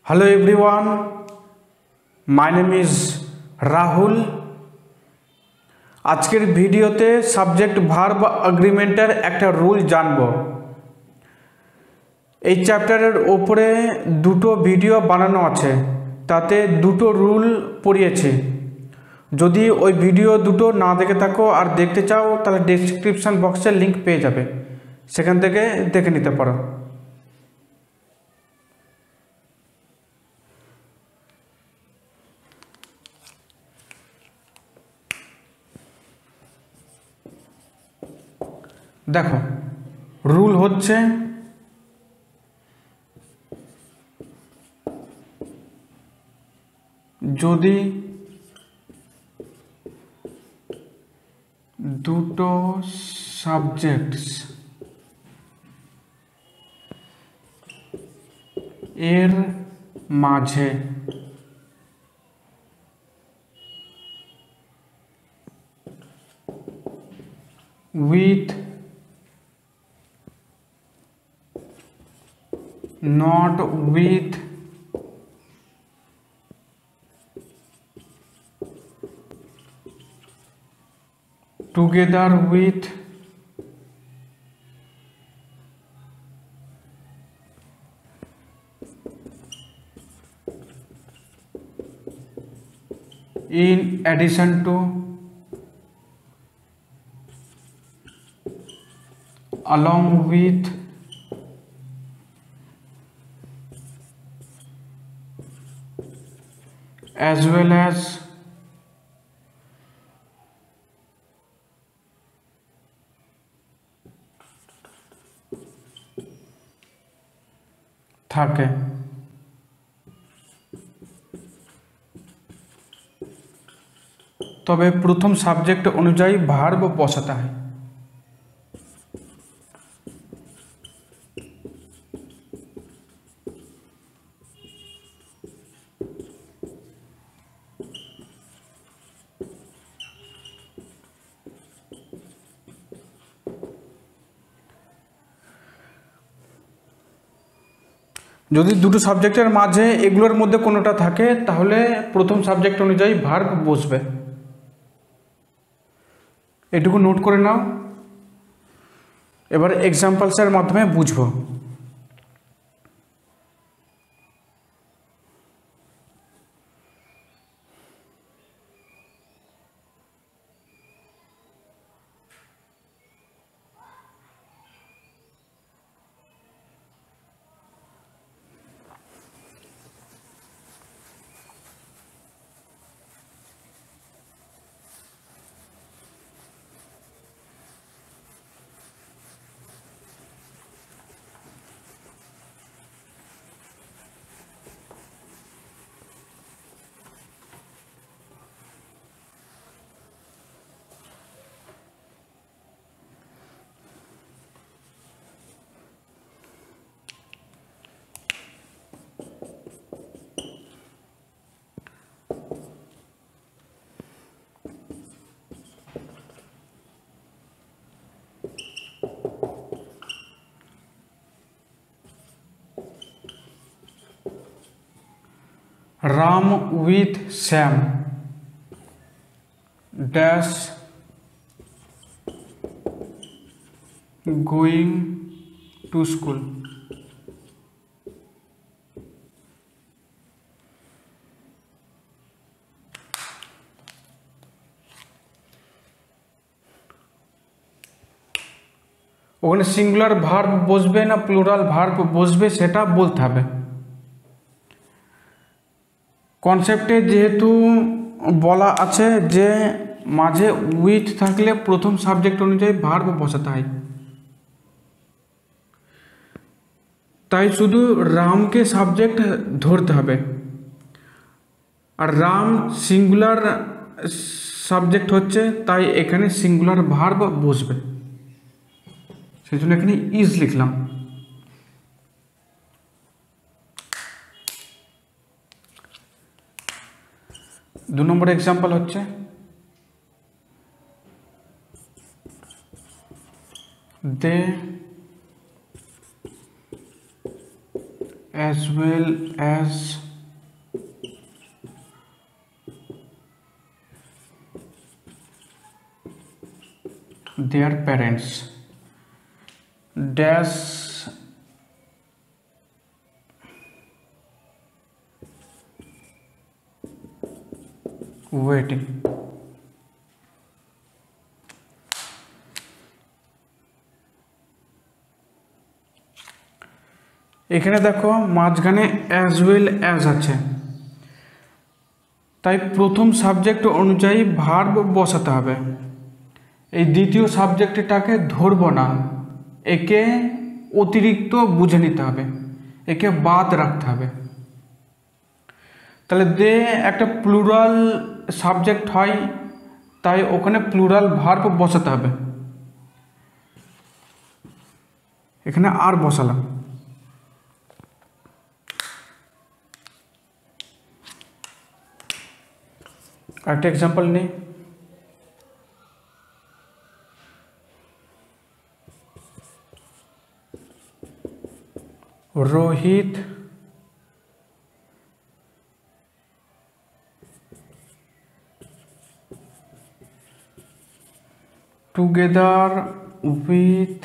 Hello everyone, my name is Rahul. আজকের ভিডিওতে subject verb এগ্রিমেন্টের একটা রুল জানব। এই চ্যাপ্টারের উপরে দুটো ভিডিও বানানো আছে, তাতে দুটো রুল পড়িয়েছি। যদি ওই ভিডিও দুটো না দেখে থাকো আর দেখতে চাও তাহলে ডেসক্রিপশন বক্সে লিংক পেয়ে যাবে, সেখান থেকে দেখে নিতে পারো। দেখো, রুল হচ্ছে যদি দুটো সাবজেক্টস এর মাঝে with not with together with in addition to along with as well as থাকে। তবে প্রথম সাবজেক্ট অনুযায়ী ভার্ব বসাতে হয়। যদি দুটো সাবজেক্টের মাঝে এগুলোর মধ্যে কোনোটা থাকে তাহলে প্রথম সাবজেক্ট অনুযায়ী ভার্ব বসবে। এটুকু নোট করে নাও, এবার এক্সাম্পলসের মাধ্যমে বুঝবো। Ram with Sam dash going to school। ওখানে সিঙ্গুলার ভার্ব বসবে না প্লুরাল ভার্ব বসবে সেটা বলতে হবে। কনসেপ্টে যেহেতু বলা আছে যে মাঝে উইথ থাকলে প্রথম সাবজেক্ট অনুযায়ী ভার্ব বসাতে হয়, তাই শুধু রামকে সাবজেক্ট ধরতে হবে। আর রাম সিঙ্গুলার সাবজেক্ট হচ্ছে, তাই এখানে সিঙ্গুলার ভার্ব বসবে, সেই জন্য এখানে ইজ লিখলাম। দু নম্বর এক্সাম্পল হচ্ছে দে as as well as their parents dash waiting। এখানে দেখো মাঝখানে অ্যাজ ওয়েল অ্যাজ আছে, তাই প্রথম সাবজেক্ট অনুযায়ী ভার্ব বসাতে হবে। এই দ্বিতীয় সাবজেক্টটাকে ধরব না, একে অতিরিক্ত বুঝে নিতে হবে, একে বাদ রাখতে হবে। তাহলে দে একটা প্লুরাল সাবজেক্ট হয়, তাই ওখানে প্লুরাল ভার্ব বসাতে হবে। এখানে আর বসালাম। একটা এক্সাম্পল নিই। Rohit together with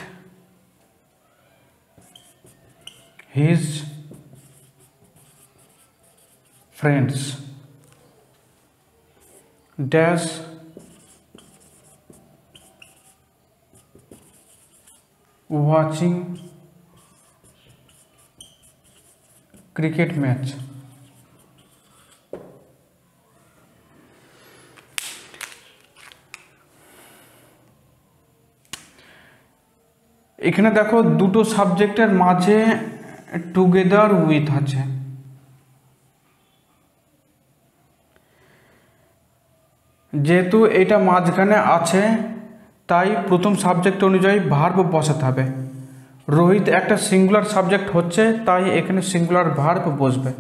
his friends dash watching cricket match। এখানে দেখো দুটো সাবজেক্টের মাঝে টুগেদার উইথ আছে, যেহেতু এটা মাঝখানে আছে তাই প্রথম সাবজেক্ট অনুযায়ী ভার্ব বসাতে হবে। রোহিত একটা সিঙ্গুলার সাবজেক্ট হচ্ছে, তাই এখানে সিঙ্গুলার ভার্ব বসবে।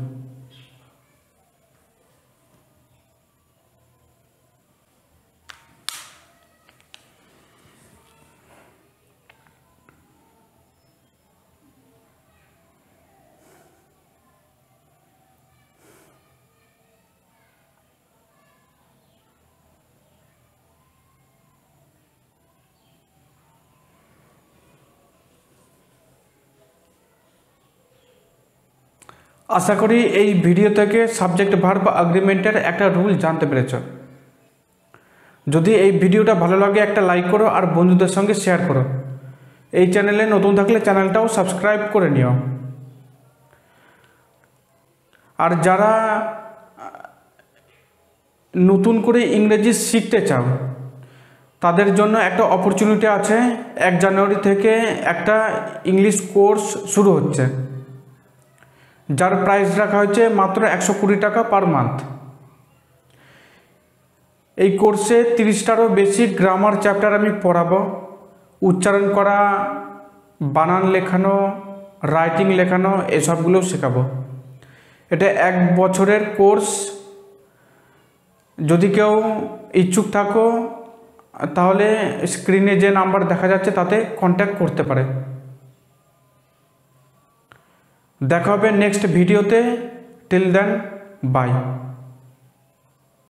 আশা করি এই ভিডিও থেকে সাবজেক্ট ভার্ব এগ্রিমেন্টের একটা রুল জানতে পেরেছ। যদি এই ভিডিওটা ভালো লাগে একটা লাইক করো আর বন্ধুদের সঙ্গে শেয়ার করো। এই চ্যানেলে নতুন থাকলে চ্যানেলটাও সাবস্ক্রাইব করে নিও। আর যারা নতুন করে ইংরেজি শিখতে চাও তাদের জন্য একটা অপরচুনিটি আছে। 1 জানুয়ারি থেকে একটা ইংলিশ কোর্স শুরু হচ্ছে, যার প্রাইস রাখা হচ্ছে মাত্র 120 টাকা পার মান্থ। এই কোর্সে 30টারও বেশি গ্রামার চ্যাপ্টার আমি পড়াবো। উচ্চারণ করা, বানান লেখানো, রাইটিং লেখানো এসবগুলো শেখাবো। এটা 1 বছরের কোর্স। যদি কেউ ইচ্ছুক থাকো তাহলে স্ক্রিনে যে নাম্বার দেখা যাচ্ছে তাতে কন্ট্যাক্ট করতে পারে। দেখা হবে নেক্সট ভিডিওতে। Till then by.